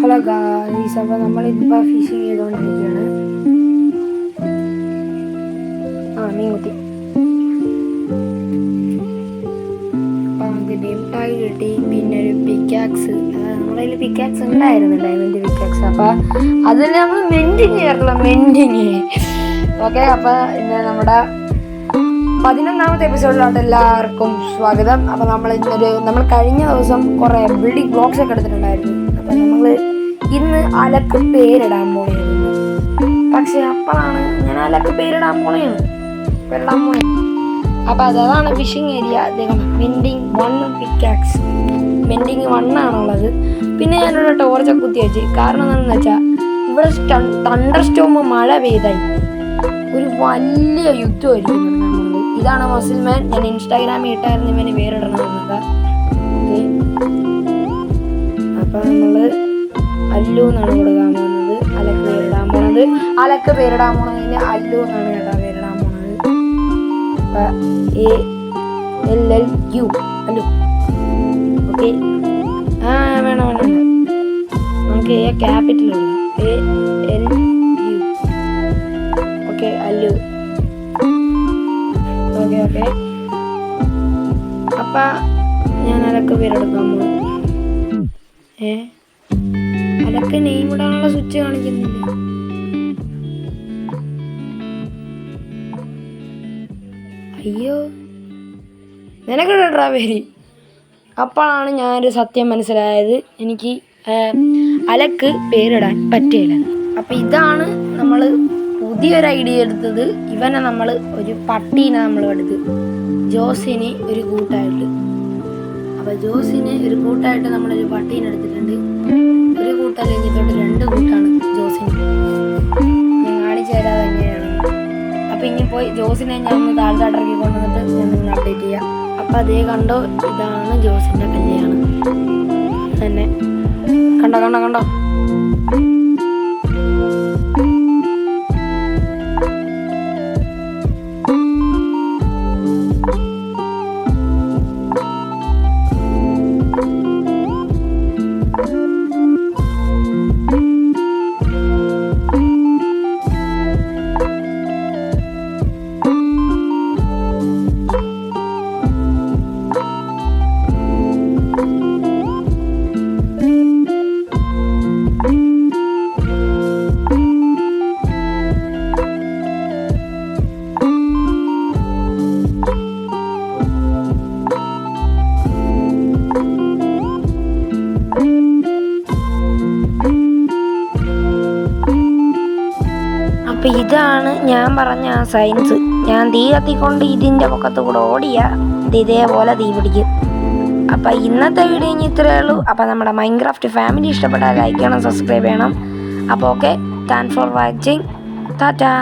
Hello guys, അപ്പോൾ നമ്മളിപ്പോൾ fishing ചെയ്തുകൊണ്ടിരിക്കുകയാണ്. മീൻകുത്തി. അപ്പോൾ നമുക്ക് ഡീംടാഗ് കിട്ടി. പിന്നെ ഒരു പിക്കാക്സ്, നമ്മുടെ കയ്യിൽ പിക്കാക്സ് ഉണ്ടായിരുന്നു, ഡയമണ്ട് പിക്കാക്സ്. അപ്പോൾ അതിൽ നമ്മൾ മെൻഡിങ് ചേർക്കണം, മെൻഡിങ്. ഓക്കെ, അപ്പോൾ ഇന്ന് നമ്മുടെ 11ാമത്തെ എപ്പിസോഡിലോട്ട് എല്ലാവർക്കും സ്വാഗതം. അപ്പോൾ നമ്മൾ കഴിഞ്ഞ ദിവസം കുറേ ബിൽഡിംഗ് ബ്ലോക്സ് ഒക്കെ എടുത്തിട്ടുണ്ടായിരുന്നു. അപ്പം നമ്മൾ ഇന്ന് അലക്ക് പേരിടാൻ പോവുകയായിരുന്നു. പക്ഷെ അപ്പോഴാണ് ഞാൻ അലക്ക് പേരിടാൻ പോവുകയാണ്. അപ്പോൾ അതാണ് ഫിഷിംഗ് ഏരിയ. അദ്ദേഹം മെൻഡിങ് 1 പിക്കാക്സ്, മെൻഡിങ് 1 ആണുള്ളത്. പിന്നെ ഞാനിവിടെ ടോർച്ചൊക്കെ കുത്തി വെച്ച്. കാരണം എന്താണെന്ന് വെച്ചാൽ ഇവിടെ തണ്ടർ സ്റ്റോം മഴ പെയ്തായി ഒരു വലിയ യുദ്ധമായിരിക്കും. ഇതാണ് മസിൽമാൻ. ഞാൻ ഇൻസ്റ്റാഗ്രാമിൽ ഇട്ടായിരുന്നു ഇവന് പേരിടണമെന്നത്. ഓക്കെ, അപ്പം നമ്മൾ അല്ലു എന്നാണ് കൊടുക്കാൻ പോകുന്നത്. അലക്ക് പേരിടാൻ പോണത് അല്ലു എന്നാണ് കേട്ടോ പേരിടാൻ പോണത്. ALLU അല്ലു. ഓക്കെ, വേണം നമുക്ക് A capital ALU. Okay, Allu. Okay, അപ്പം ഞാൻ അലക്ക് പേരെടുക്കാൻ പോകും. അലക്ക് നെയിം ഇടാനുള്ള സ്വിച്ച് കാണിക്കുന്നില്ല. അയ്യോ, നിനക്കിടാ പേര്. അപ്പോഴാണ് ഞാനൊരു സത്യം മനസ്സിലായത്, എനിക്ക് അലക്ക് പേരിടാൻ പറ്റില്ല. അപ്പം ഇതാണ് നമ്മൾ പുതിയൊരു ഐഡിയ എടുത്തത്. ഇവനെ നമ്മൾ ഒരു പട്ടീനെ എടുത്ത് ജോസിന് ഒരു കൂട്ടായിട്ട്. അപ്പോൾ ജോസിന് ഒരു കൂട്ടായിട്ട് നമ്മളൊരു പട്ടീനെ എടുത്തിട്ടുണ്ട്. ഒരു കൂട്ടല്ലെങ്കിൽ തൊട്ട് 2 കൂട്ടാണ് ജോസിന്. ഞാൻ കാണിച്ചു തരാതെ എങ്ങനെയാണ്. അപ്പോൾ ഇനി പോയി ജോസിനെ ഞാൻ ഒന്ന് താഴ്ത്താട്ടിറക്കി കൊണ്ടുവന്നിട്ട് ഞാൻ നിങ്ങൾ അപ്ഡേറ്റ് ചെയ്യാം. അപ്പോൾ അതേ കണ്ടോ, ഇതാണ് ജോസിൻ്റെ കല്യാണം തന്നെ. കണ്ടോ അപ്പം ഇതാണ് ഞാൻ പറഞ്ഞ ആ സയൻസ്. ഞാൻ തീ കത്തിക്കൊണ്ട് ഇതിൻ്റെ പൊക്കത്ത് കൂടെ ഓടിയാൽ ഇതേപോലെ തീ പിടിക്കും. അപ്പം ഇന്നത്തെ വീഡിയോ ഇനി ഇത്രയേ ഉള്ളൂ. അപ്പം നമ്മുടെ മൈൻക്രാഫ്റ്റ് ഫാമിലി ഇഷ്ടപ്പെട്ടാൽ ലൈക്ക് ചെയ്യണം, സബ്സ്ക്രൈബ് ചെയ്യണം. അപ്പോൾ okay, thanks for watching. Tata.